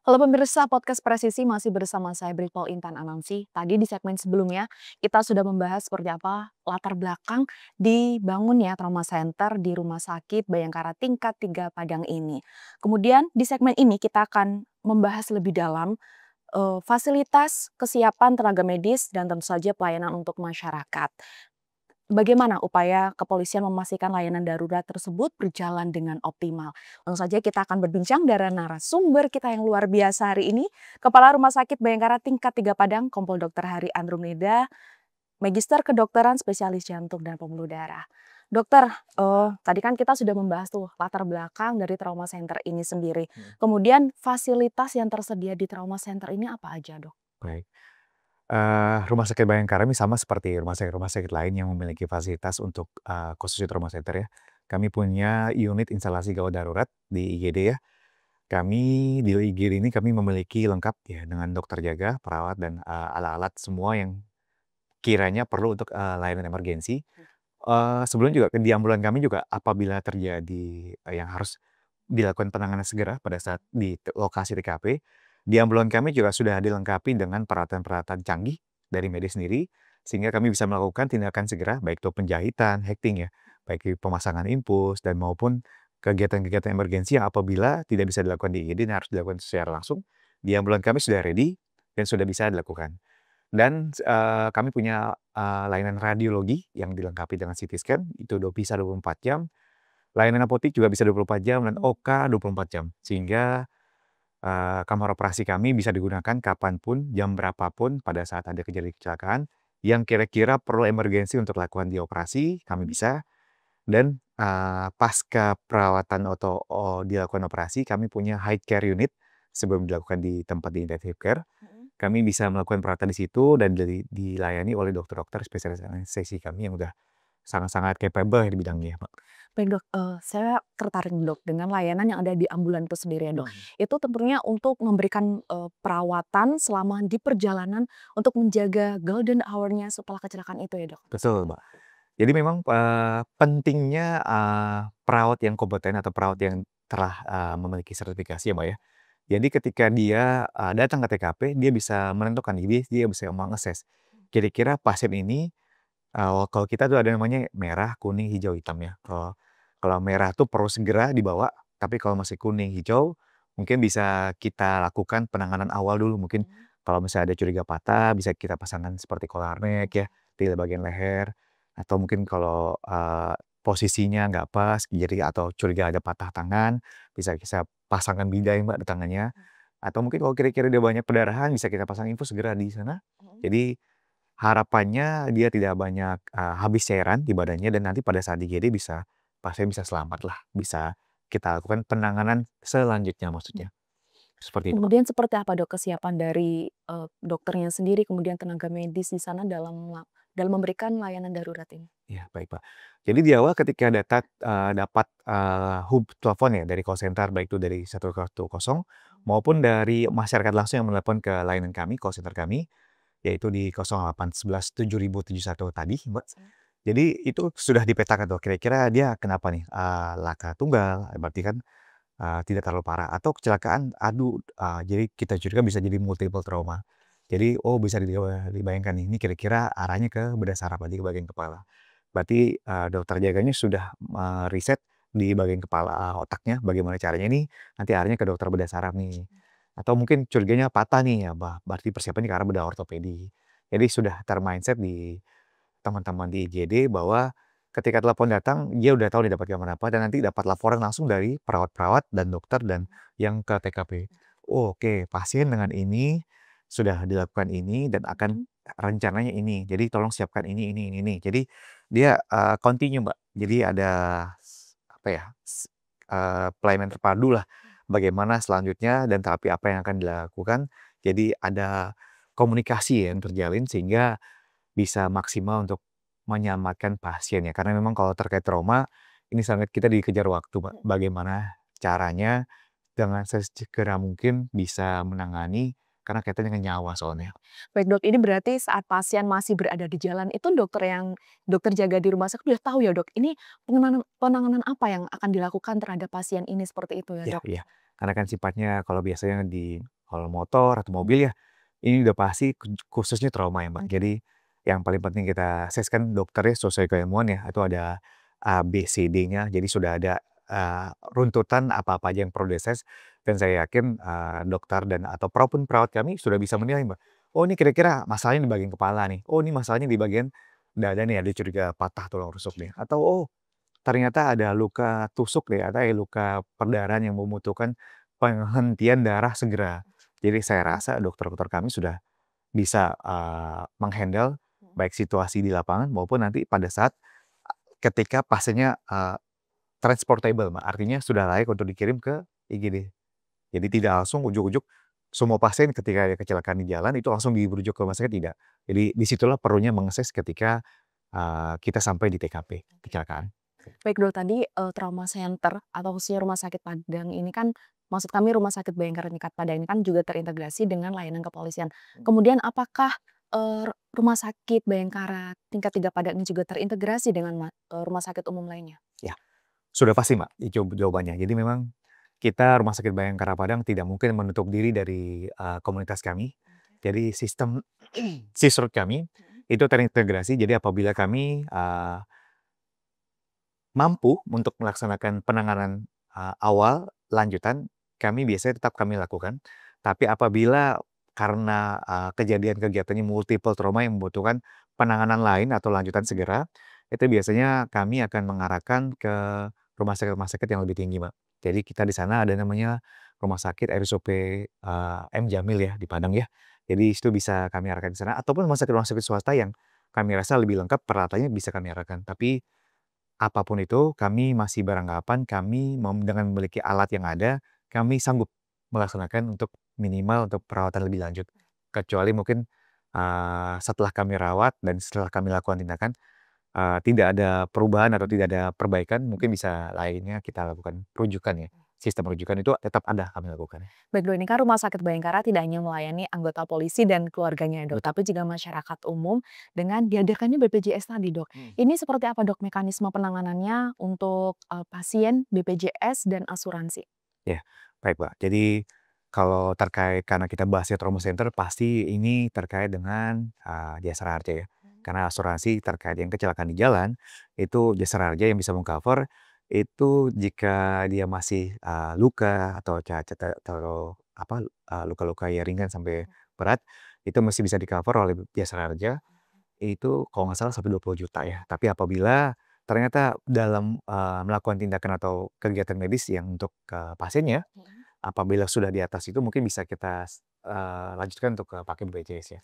Halo pemirsa, podcast Presisi masih bersama saya Brigjen Intan Anansi. Tadi di segmen sebelumnya kita sudah membahas seperti apa latar belakang dibangunnya trauma center di Rumah Sakit Bayangkara Tingkat 3 Padang ini. Kemudian di segmen ini kita akan membahas lebih dalam fasilitas, kesiapan tenaga medis, dan tentu saja pelayanan untuk masyarakat. Bagaimana upaya kepolisian memastikan layanan darurat tersebut berjalan dengan optimal? Langsung saja kita akan berbincang dengan narasumber kita yang luar biasa hari ini, Kepala Rumah Sakit Bayangkara Tingkat 3 Padang, Kompol Dr. Hari Andromeda, Magister Kedokteran Spesialis Jantung dan Pembuluh Darah. Dokter, tadi kan kita sudah membahas tuh latar belakang dari trauma center ini sendiri. Kemudian fasilitas yang tersedia di trauma center ini apa aja, Dok? Baik, Rumah Sakit Bayangkara ini sama seperti rumah sakit lain yang memiliki fasilitas untuk, khususnya trauma center ya. Kami punya unit instalasi gawat darurat di IGD ya. Kami di IGD ini kami memiliki lengkap ya dengan dokter jaga, perawat dan, alat-alat semua yang kiranya perlu untuk, layanan emergensi. Sebelumnya juga di ambulan kami juga apabila terjadi, yang harus dilakukan penanganan segera pada saat di lokasi TKP, di ambulan kami juga sudah dilengkapi dengan peralatan-peralatan canggih dari medis sendiri, sehingga kami bisa melakukan tindakan segera, baik itu penjahitan, hekting ya, baik itu pemasangan infus dan maupun kegiatan-kegiatan emergensi yang apabila tidak bisa dilakukan di IGD dan harus dilakukan secara langsung, di ambulan kami sudah ready dan sudah bisa dilakukan. Dan, kami punya, layanan radiologi yang dilengkapi dengan CT scan, itu bisa 24 jam, layanan apotik juga bisa 24 jam, dan OK 24 jam. Sehingga, kamar operasi kami bisa digunakan kapan pun, jam berapa pun pada saat ada kejadian kecelakaan, yang kira-kira perlu emergensi untuk lakukan di operasi, kami bisa. Dan, pasca perawatan atau dilakukan operasi, kami punya high care unit sebelum dilakukan di tempat di intensive care. Kami bisa melakukan perawatan di situ dan dilayani oleh dokter-dokter spesialis anestesi kami yang udah sangat-sangat capable di bidangnya, Pak. Baik Dok, saya tertarik Dok dengan layanan yang ada di ambulan itu sendiri ya Dok. Itu tentunya untuk memberikan, perawatan selama di perjalanan untuk menjaga golden hour-nya setelah kecelakaan itu ya Dok? Betul, Mbak. Jadi memang, pentingnya, perawat yang kompeten atau perawat yang telah, memiliki sertifikasi ya, Mbak, ya. Jadi ketika dia, datang ke TKP, dia bisa menentukan, jadi dia bisa meng-assess, kira-kira pasien ini, kalau kita tuh ada namanya merah, kuning, hijau, hitam ya. Kalau merah tuh perlu segera dibawa, tapi kalau masih kuning, hijau, mungkin bisa kita lakukan penanganan awal dulu. Mungkin kalau misalnya ada curiga patah, bisa kita pasangkan seperti collar neck ya, di bagian leher, atau mungkin kalau, posisinya nggak pas, jadi atau curiga ada patah tangan, bisa kita pasangkan bidai Mbak di tangannya, atau mungkin kalau kira-kira dia banyak pendarahan, bisa kita pasang infus segera di sana. Jadi harapannya dia tidak banyak, habis cairan di badannya dan nanti pada saat IGD pasien bisa selamat lah, bisa kita lakukan penanganan selanjutnya maksudnya, seperti itu, Pak. Kemudian seperti apa Dok kesiapan dari, dokternya sendiri, kemudian tenaga medis di sana dalam memberikan layanan darurat ini? Iya, baik, Pak. Jadi di awal ketika dapat, hub telepon ya dari call center, baik itu dari 110 maupun dari masyarakat langsung yang menelepon ke layanan kami, call center kami, yaitu di 0811 7071 tadi, Mbak. Jadi itu sudah dipetakan tuh, kira-kira dia kenapa nih, laka tunggal, berarti kan, tidak terlalu parah, atau kecelakaan adu, jadi kita curiga bisa jadi multiple trauma. Jadi, oh bisa dibayangkan nih, ini kira-kira arahnya ke bedah saraf, berarti ke bagian kepala. Berarti, dokter jaganya sudah, riset di bagian kepala, otaknya bagaimana caranya nih, nanti arahnya ke dokter bedah saraf nih. Atau mungkin curiganya patah nih, ya berarti persiapannya ke arah bedah ortopedi. Jadi sudah ter-mindset di teman-teman di IGD bahwa ketika telepon datang, dia udah tahu nih dapat gambaran apa dan nanti dapat laporan langsung dari perawat-perawat dan dokter dan yang ke TKP. Oh, oke, pasien dengan ini sudah dilakukan ini dan akan rencananya ini. Jadi tolong siapkan ini. Jadi dia, continue, Mbak. Jadi ada apa ya, pelayanan terpadu lah, bagaimana selanjutnya dan tapi apa yang akan dilakukan. Jadi ada komunikasi yang terjalin sehingga bisa maksimal untuk menyelamatkan pasien ya, karena memang kalau terkait trauma, ini sangat kita dikejar waktu, Mbak. Bagaimana caranya dengan sesegera mungkin bisa menangani karena kaitannya dengan nyawa soalnya. Baik Dok, ini berarti saat pasien masih berada di jalan itu dokter jaga di rumah sakit udah tahu ya Dok, ini penanganan penanganan apa yang akan dilakukan terhadap pasien ini seperti itu ya Iya Dok? iya, karena kan sifatnya kalau biasanya kalau motor atau mobil ya, ini udah pasti khususnya trauma ya, Mbak. Oke. Jadi yang paling penting kita akses kan dokternya sesuai keilmuan ya, itu ada A, B, C, D-nya. Jadi sudah ada, runtutan apa-apa aja yang perlu diakses dan saya yakin, dokter dan atau perawat kami sudah bisa menilai, Mbak. Oh ini kira-kira masalahnya di bagian kepala nih, oh ini masalahnya di bagian dada nih, ada curiga patah tulang rusuk nih, atau oh ternyata ada luka tusuk deh, atau luka perdarahan yang membutuhkan penghentian darah segera. Jadi saya Mhm. rasa dokter-dokter kami sudah bisa, meng-handle Mhm. baik situasi di lapangan maupun nanti pada saat ketika pasiennya, transportable, Mbak, artinya sudah layak untuk dikirim ke IGD. Jadi tidak langsung ujuk-ujuk semua pasien ketika ada kecelakaan di jalan itu langsung dirujuk ke rumah sakit, tidak. Jadi disitulah perlunya mengakses ketika, kita sampai di TKP Oke. kecelakaan. Baik Dok, tadi, trauma center atau khususnya Rumah Sakit Padang ini kan, maksud kami Rumah Sakit Bayangkara Tingkat Padang ini kan juga terintegrasi dengan layanan kepolisian. Kemudian apakah, Rumah Sakit Bayangkara Tingkat 3 Padang ini juga terintegrasi dengan rumah sakit umum lainnya? Ya. Sudah pasti, Mbak, itu jawabannya. Jadi memang kita Rumah Sakit Bayangkara Padang tidak mungkin menutup diri dari, komunitas kami. Oke. Jadi sistem sisrut kami Mhm. itu terintegrasi, jadi apabila kami, mampu untuk melaksanakan penanganan, awal, lanjutan, kami biasanya tetap kami lakukan. Tapi apabila karena, kejadian kegiatannya multiple trauma yang membutuhkan penanganan lain atau lanjutan segera, itu biasanya kami akan mengarahkan ke rumah sakit yang lebih tinggi, Mbak. Jadi kita di sana ada namanya Rumah Sakit RSUP, M. Jamil ya, di Padang ya. Jadi itu bisa kami arahkan di sana, ataupun rumah sakit swasta yang kami rasa lebih lengkap peralatannya bisa kami arahkan. Tapi apapun itu, kami masih beranggapan kami dengan memiliki alat yang ada, kami sanggup melaksanakan untuk minimal untuk perawatan lebih lanjut. Kecuali mungkin, setelah kami rawat dan setelah kami lakukan tindakan, tidak ada perubahan atau tidak ada perbaikan, mungkin bisa lainnya kita lakukan rujukan ya. Sistem rujukan itu tetap ada kami lakukan. Baik Dok, ini kan Rumah Sakit Bayangkara tidak hanya melayani anggota polisi dan keluarganya Dok, Betul. tapi juga masyarakat umum dengan dihadirkannya BPJS tadi Dok. Hmm. Ini seperti apa Dok mekanisme penanganannya untuk, pasien, BPJS, dan asuransi? Ya, baik, Mbak. Jadi kalau terkait karena kita bahasnya trauma center pasti ini terkait dengan, jasara harja ya. Karena asuransi terkait yang kecelakaan di jalan, itu jasara harja yang bisa meng-cover itu jika dia masih, luka atau cacat atau apa, luka-luka ya ringan sampai berat, itu masih bisa di-cover oleh jasara harja, itu kalau nggak salah sampai 20 juta ya. Tapi apabila ternyata dalam, melakukan tindakan atau kegiatan medis yang untuk ke pasiennya, Mhm. apabila sudah di atas itu mungkin bisa kita lanjutkan untuk pakai BPJS ya.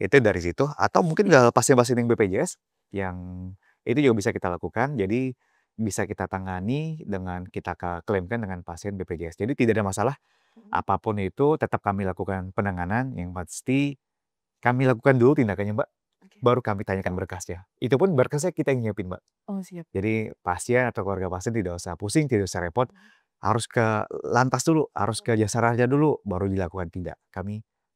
Itu dari situ atau mungkin pasien-pasien yang BPJS yang itu juga bisa kita lakukan. Jadi bisa kita tangani dengan kita klaimkan dengan pasien BPJS. Jadi tidak ada masalah, Mhm. apapun itu tetap kami lakukan penanganan, yang pasti kami lakukan dulu tindakannya, Mbak, Oke. baru kami tanyakan berkasnya. Itu pun berkasnya kita yang nyiapin, Mbak. Oh siap. Jadi pasien atau keluarga pasien tidak usah pusing, tidak usah repot, Mhm. harus ke lantas dulu, harus ke jasa raja dulu, baru dilakukan, tidak.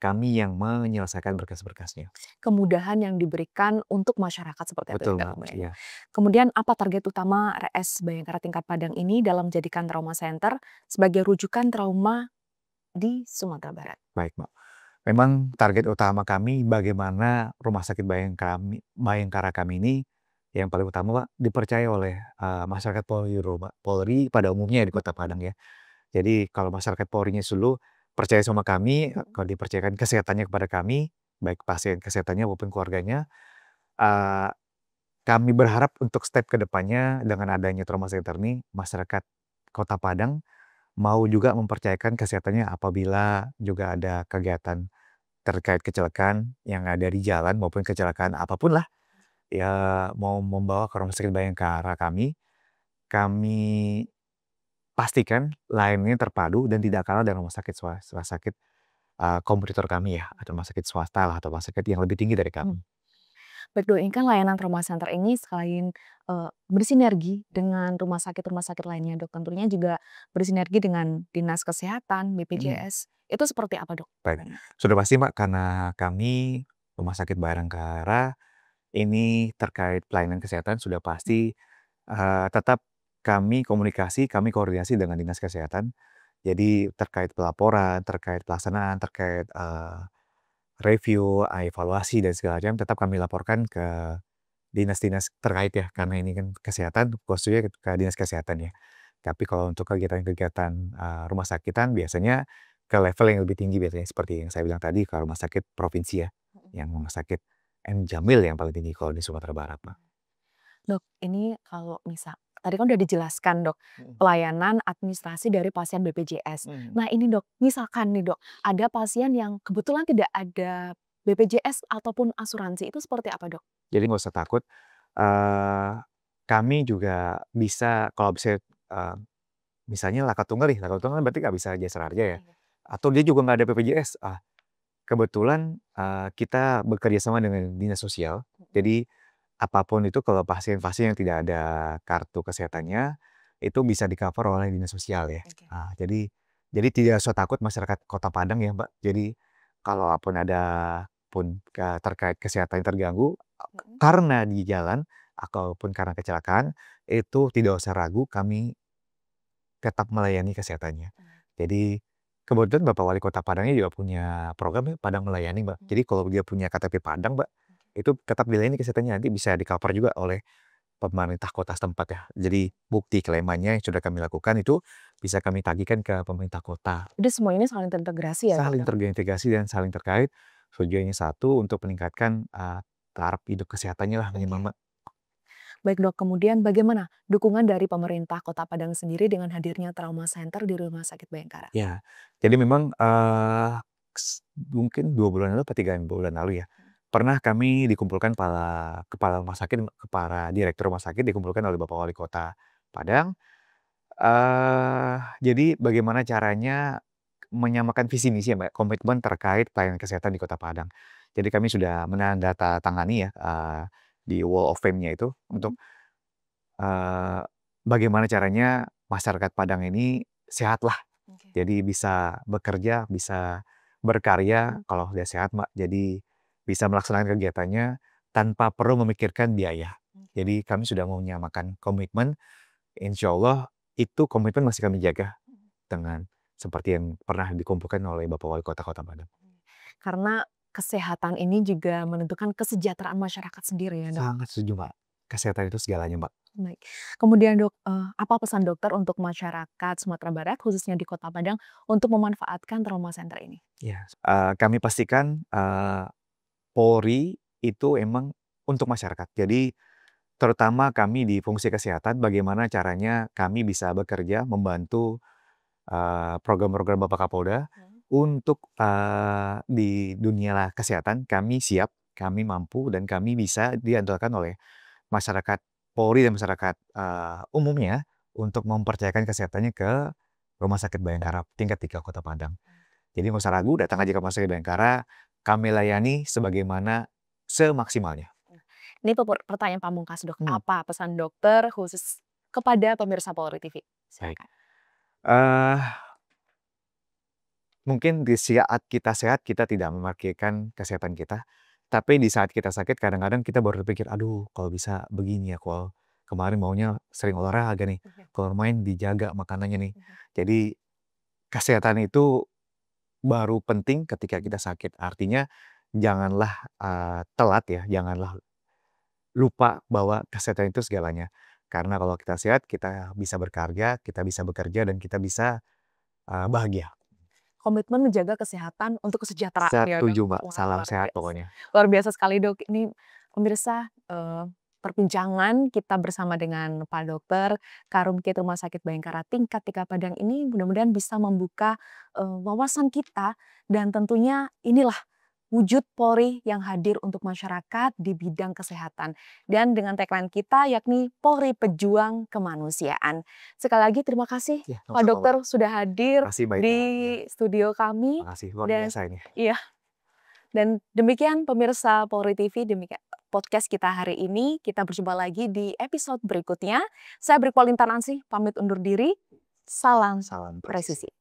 Kami yang menyelesaikan berkas-berkasnya. Kemudahan yang diberikan untuk masyarakat seperti itu Betul, ya Mbak, Dok ya. iya. Kemudian apa target utama RS Bayangkara Tingkat Padang ini dalam menjadikan trauma center sebagai rujukan trauma di Sumatera Barat? Baik, Mbak. Memang target utama kami bagaimana rumah sakit Bayangkara kami ini yang paling utama, Pak, dipercaya oleh, masyarakat Polri Mbak, Polri pada umumnya di Kota Mhm. Padang ya. Jadi kalau masyarakat Polrinya dulu percaya sama kami, Mhm. kalau dipercayakan kesehatannya kepada kami, baik pasien kesehatannya maupun keluarganya, eee, kami berharap untuk step ke depannya dengan adanya trauma center ini, masyarakat Kota Padang mau juga mempercayakan kesehatannya apabila juga ada kegiatan terkait kecelakaan yang ada di jalan maupun kecelakaan apapun lah, ya mau membawa ke Rumah Sakit Bayangkara kami pastikan layanannya terpadu dan tidak kalah dengan rumah sakit, kompetitor kami ya, atau rumah sakit swasta lah, atau rumah sakit yang lebih tinggi dari Mhm. kami. Baik Dok, ini kan layanan trauma center ini selain, bersinergi dengan rumah sakit lainnya Dok, tentunya juga bersinergi dengan Dinas Kesehatan, Mhm. BPJS. Itu seperti apa, Dok? Baik, sudah pasti Mbak, karena kami Rumah Sakit Bayangkara ini terkait pelayanan kesehatan sudah pasti, tetap kami komunikasi, kami koordinasi dengan Dinas Kesehatan. Jadi terkait pelaporan, terkait pelaksanaan, terkait, review, evaluasi dan segala macam tetap kami laporkan ke dinas-dinas terkait ya, karena ini kan kesehatan, khususnya ke Dinas Kesehatan ya. Tapi kalau untuk kegiatan-kegiatan, rumah sakitan biasanya ke level yang lebih tinggi biasanya seperti yang saya bilang tadi ke rumah sakit provinsi ya, yang rumah sakit M. Jamil yang paling tinggi kalau di Sumatera Barat, Mbak. Dok, ini kalau misal tadi kan udah dijelaskan, Dok, Mhm. pelayanan administrasi dari pasien BPJS. Mhm. Nah ini, Dok, misalkan nih, Dok, ada pasien yang kebetulan tidak ada BPJS ataupun asuransi, itu seperti apa, Dok? Jadi nggak usah takut, eee, kami juga bisa kalau misalnya, misalnya Laka Tunggal nih, Laka Tunggal berarti nggak bisa jasara harja ya, Iya. atau dia juga nggak ada BPJS, kebetulan, kita bekerja sama dengan dinas sosial, Mhm. jadi apapun itu kalau pasien-pasien yang tidak ada kartu kesehatannya, itu bisa di-cover oleh dinas sosial ya. Oke. Jadi tidak usah takut masyarakat Kota Padang ya, Mbak. Jadi kalaupun ada pun terkait kesehatan yang terganggu, Mhm. karena di jalan ataupun karena kecelakaan, itu tidak usah ragu kami tetap melayani kesehatannya. Mmm. Jadi, kebetulan Bapak Wali Kota Padangnya juga punya program ya, Padang Melayani, Mbak. Mmm. Jadi kalau dia punya KTP Padang, Mbak, Oke. itu tetap dilayani kesehatannya, nanti bisa di-cover juga oleh pemerintah kota setempat ya. Jadi bukti klaimannya yang sudah kami lakukan itu bisa kami tagihkan ke pemerintah kota. Jadi semua ini saling terintegrasi ya, Dok, Saling ya? terintegrasi dan saling terkait, tujuannya satu untuk meningkatkan, taraf hidup kesehatannya lah minimal, Oke. Mbak. Baik, Dok, kemudian bagaimana dukungan dari pemerintah Kota Padang sendiri dengan hadirnya trauma center di Rumah Sakit Bayangkara? Ya, jadi memang, mungkin 2 bulan lalu atau 3 bulan lalu ya, Mhm. pernah kami dikumpulkan para kepala rumah sakit, para direktur rumah sakit dikumpulkan oleh Bapak Wali Kota Padang, jadi bagaimana caranya menyamakan visi misi ya, Mbak, komitmen terkait pelayanan kesehatan di Kota Padang. Jadi kami sudah menandatangani ya, di Wall of Fame-nya itu Mhm. untuk, eee, bagaimana caranya masyarakat Padang ini sehatlah. Oke. Jadi bisa bekerja, bisa berkarya kalau udah sehat, Mbak. Jadi bisa melaksanakan kegiatannya tanpa perlu memikirkan biaya. Oke. Jadi kami sudah menyamakan komitmen, insya Allah itu komitmen masih kami jaga Mhm. dengan seperti yang pernah dikumpulkan oleh Bapak Wali Kota Kota Padang. Karena kesehatan ini juga menentukan kesejahteraan masyarakat sendiri ya, Dok? Sangat setuju, Mbak. Kesehatan itu segalanya, Mbak. Baik. Kemudian, Dok, apa pesan dokter untuk masyarakat Sumatera Barat, khususnya di Kota Padang, untuk memanfaatkan trauma center ini? Ya, kami pastikan, Polri itu emang untuk masyarakat. Jadi terutama kami di fungsi kesehatan, bagaimana caranya kami bisa bekerja membantu, program-program Bapak Kapolda Mhm. untuk, di dunia kesehatan kami siap, kami mampu, dan kami bisa diandalkan oleh masyarakat Polri dan masyarakat, umumnya untuk mempercayakan kesehatannya ke Rumah Sakit Bayangkara tingkat 3 Kota Padang. Jadi nggak usah ragu, datang aja ke Rumah Sakit Bayangkara, kami layani sebagaimana semaksimalnya. Ini pertanyaan pamungkas, Dok. Hmm, Apa pesan dokter khusus kepada pemirsa Polri TV? baik. Silakan. Eee, Mungkin di saat kita sehat, kita tidak memikirkan kesehatan kita, tapi di saat kita sakit kadang-kadang kita baru berpikir, "Aduh, kalau bisa begini ya, kalau kemarin maunya sering olahraga nih, Mhm. kalau main dijaga makanannya nih." Mhm. Jadi kesehatan itu baru penting ketika kita sakit. Artinya janganlah, telat ya, janganlah lupa bahwa kesehatan itu segalanya. Karena kalau kita sehat, kita bisa berkarya, kita bisa bekerja, dan kita bisa, bahagia. Komitmen menjaga kesehatan untuk kesejahteraan ya, Dok. Setuju, Mbak. Wah, Salam luar sehat biasa. pokoknya. Luar biasa sekali, Dok. Ini pemirsa, perbincangan kita bersama dengan Pak Dokter Karumkit Rumah Sakit Bayangkara tingkat 3 Padang ini mudah-mudahan bisa membuka, wawasan kita dan tentunya inilah wujud Polri yang hadir untuk masyarakat di bidang kesehatan. Dan dengan tagline kita yakni Polri Pejuang Kemanusiaan. Sekali lagi terima kasih Ya, Pak sama-sama, Mbak. Dokter sudah hadir Makasih Mbak di Ita. Ya, studio kami makasih luar dan biasa ini. iya, dan demikian pemirsa Polri TV, demikian podcast kita hari ini. Kita berjumpa lagi di episode berikutnya. Saya Brigjen Intan Ansih pamit undur diri. Salam Salam presisi. presisi.